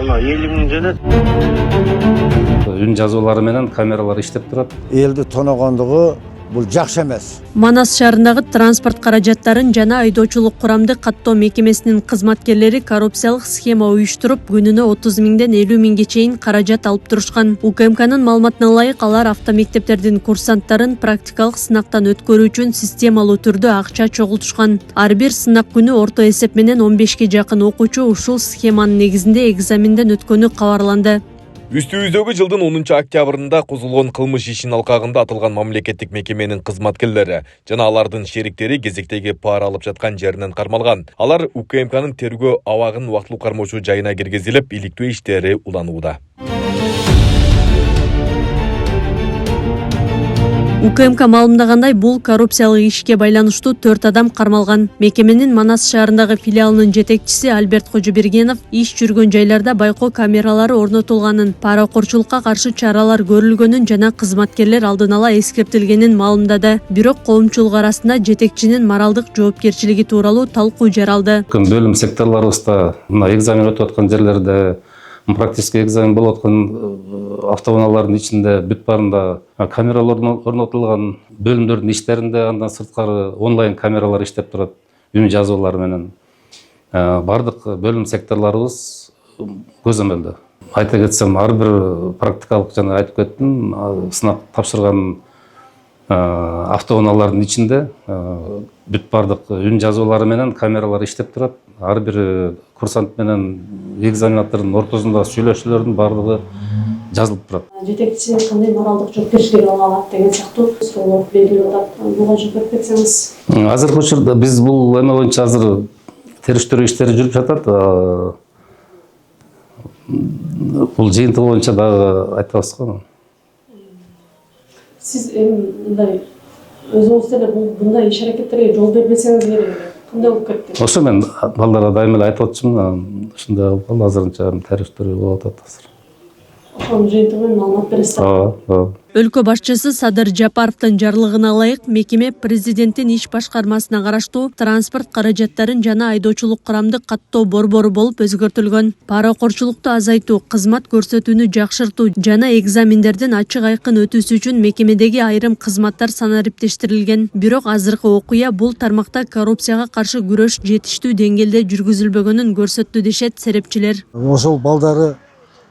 Ана 50 мың жөнөт. Үн жазуулары менен камералар иштеп турат. Элди тоногондугу бул жакшы эмес. Манас шаарындагы транспорт каражаттарын жана айдоочулук курамды каттоо мекемесинин кызматкерлери коррупциялык схема уюштуруп, күнүнө 30 миңден 50 миңге чейин каражат алып турушкан. УКМКнын маалыматына ылайык, алар автомектептердин курсанттарын практикалык сынактан өткөрүү үчүн системалуу түрдө акча чогултушкан. Ар бир сынак күнү орто эсеп менен 15ге жакын окуучу ушул схеманын негизинде экзаменден өткөнү кабарланды. Үстүбүздөгү жылдын 10 октябрында козулгон кылмыш ишин алкагында атылган мамлекеттик мекеменин кызматкерлери жана алардын шериктери кезектеги пара алып жаткан жеринен кармалган. Алар УКМКнын тергөө абагын убактылуу кармоочу жайына киргизилип, иликтөө иштери уланууда. УКМК маалымдагандай, бул коррупциялык ишке байланыштуу 4 адам кармалган. Мекеменин Манас шаарындагы филиалынын жетекчиси Альберт Кожобергенов иш жүргөн жайларда байкоо камералары орнотулганын, паракорчулукка каршы чаралар көрүлгөнүн жана кызматкерлер алдын ала эскертилгенин маалымдады. Бирок коомчулук арасында жетекчинин моралдык жоопкерчилиги тууралуу талкуу жаралды. Бөлүм секторларыбызда экзамен өтүп аткан жерлерде, практически экзамен болуп аткан автоунаалардын ичинде бүт баарында камералар орнотулган, бөлүмдөрдүн иштеринде андан сырткары онлайн камералар иштеп турат, үн жазуулары менен. Бардык бөлүм секторларыбыз көзөмөлдө. Айта кетсем, ар бир практикалык жана айтып кеттим, сынак тапшырган автоунаалардын ичинде бүт бардык үн жазуулары менен камералар иштеп турат. Ар бир курсант менен экзаменатордун ортосунда сүйлөшүүлөрдүн бардыгы жазылып турат. Жетекчи кандай моралдык жоопкерчилик ала алат деген сыяктуу суроолор берилип атат. Буга жооп берип кетсеңиз. Азыркы учурда биз бул эме боюнча азыр териштирүү иштери жүрүп жатат. Бул жыйынтыгы боюнча дагы айтабыз го. Сиз мындай өзүңүз деле мындай иш аракеттерге жол бербесеңиз керек. Кандай болуп кетти? Ошо мен балдарга дайыма эле айтып атчымын, ушундай болуп азырынча териштирүү болуп атат азыр. Ошонун жыйынтыгын маалымат бересиз. Өлкө башчысы Садыр Жапаровдун жарлыгына ылайык, мекеме президенттин иш башкармасына караштуу транспорт каражаттарын жана айдоочулук курамды каттоо борбору болуп өзгөртүлгөн. Паракорчулукту азайтуу, кызмат көрсөтүүнү жакшыртуу жана экзамендердин ачык айкын өтүүсү үчүн мекемедеги айрым кызматтар санариптештирилген. Бирок азыркы окуя бул тармакта коррупцияга каршы күрөш жетиштүү деңгээлде жүргүзүлбөгөнүн көрсөттү дешет серепчилер. Ошол балдары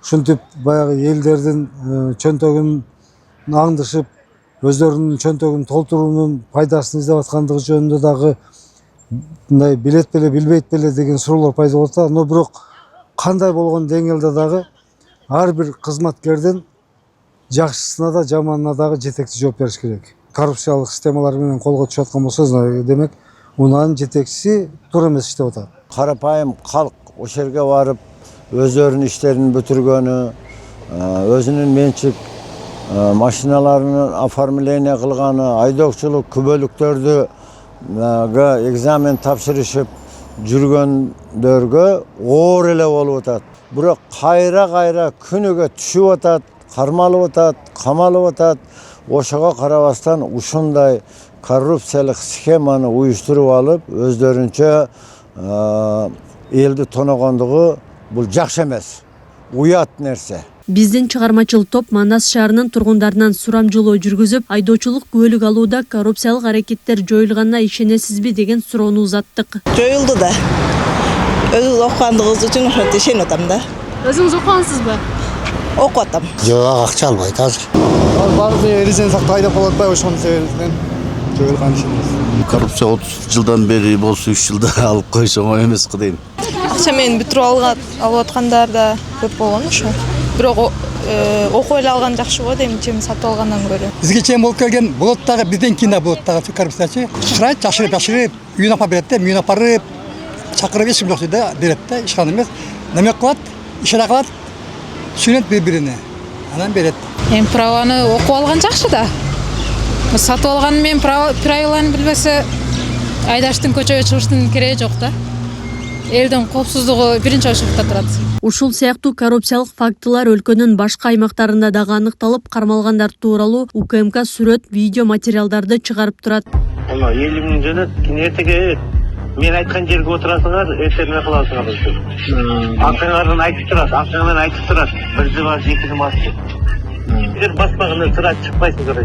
ушинтип баягы элдердин чөнтөгүн аңдышып, өздөрүнүн чөнтөгүн толтуруунун пайдасын издеп аткандыгы жөнүндө дагы мындай билет беле билбейт беле деген суроолор пайда болот да. Но бирок кандай болгон деңгээлде дагы ар бир кызматкердин жакшысына да жаманына дагы жетекчи жооп бериш керек. Коррупциялык системалар менен колго түшүп аткан болсо, демек унаанын жетекчиси туура эмес иштеп атат. Карапайым калк ошол жерге барып өздөрүнүн иштерин бүтүргөнү, өзүнүн менчик машиналарынын оформление кылганы, айдоочулук күбөлүктөрдү экзамен тапшырышып жүргөндөргө оор эле болуп атат. Бирок кайра күнүгө түшүп атат, кармалып атат, камалып атат. Ошого карабастан ушундай коррупциялык схеманы уюштуруп алып, өздөрүнчө элди тоногондугу бул жакшы эмес. Уят нерсе. Биздин чыгармачыл топ Манас шаарынын тургундарынан сурамжылоо жүргүзүп, айдоочулук күбөлүк алууда коррупциялык аракеттер жоюлганына ишенесизби деген суроону узаттык. Жоюлду да. Өзүңүз окугандыгыңыз үчүн ошентип ишенип атам да. Өзүңүз окугансызбы? Окуп атам. Жок, акча албайт азыр. Баардык эрежени сактабай деп болот атпайбы, ошонун себебинен жоюлган ишенебиз. Коррупция 30 жылдан бери болсо 3 жылда алып коюш оңой эмес го дейм. Акча менен бүтүрүп алып аткандар да көп болгон ошо. Бирок окуп эле алган жакшы го дейм, чейин сатып алгандан көрө. Бизге чейин болуп келген болоттагы бизден кийин да болоттагы коррупциячы чырайт жашырып үйүнө апарып берет да, үйүнө апарып чакырып эч ким жок жерде берет да, ишкан эмес. Неме кылат, ишара кылат, сүйлөт бири-бирине. Анан берет. Эми праваны окуп алган жакшы да. Сатып алган менен правиланы билбесе айдаштын көчөгө чыгыштын кереги жок да. Элдин коопсуздугу биринчи очурупта турат. Ушул сыяктуу коррупциялык фактылар өлкөнүн башка аймактарында дагы аныкталып, кармалгандар тууралуу УКМК сүрөт, видео материалдарды чыгарып турат. Ана 50 мың жөнөт, кин эртеге Мен айтқан жерге отырасыңар, ертеңіне қыласыңар. Артыңардан айтып тұрады, артыңардан айтып тұрады. Бірді бас, екіні бас деп. Егер баспағанда сырат шықпайсыңдар.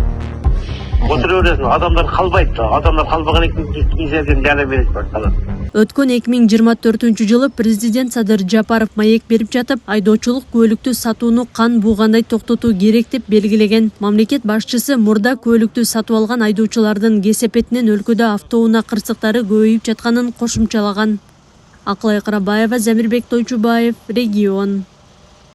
Отыра бересің, адамдар қалбайды. Адамдар қалбаған екен жерден жана береді башталады. Өткөн 2024 президент Садыр Жапаров маек берип жатып, айдоочулук көлүктү сатууну кан буугандай токтотуу керек деп белгилеген. Мамлекет башчысы мурда көлүктү сатып алган айдоочулардын кесепетинен өлкөдө автоунаа кырсыктары көбөйүп жатканын кошумчалаган. Акылай Карабаева, Замирбек Тойчубаев, Регион.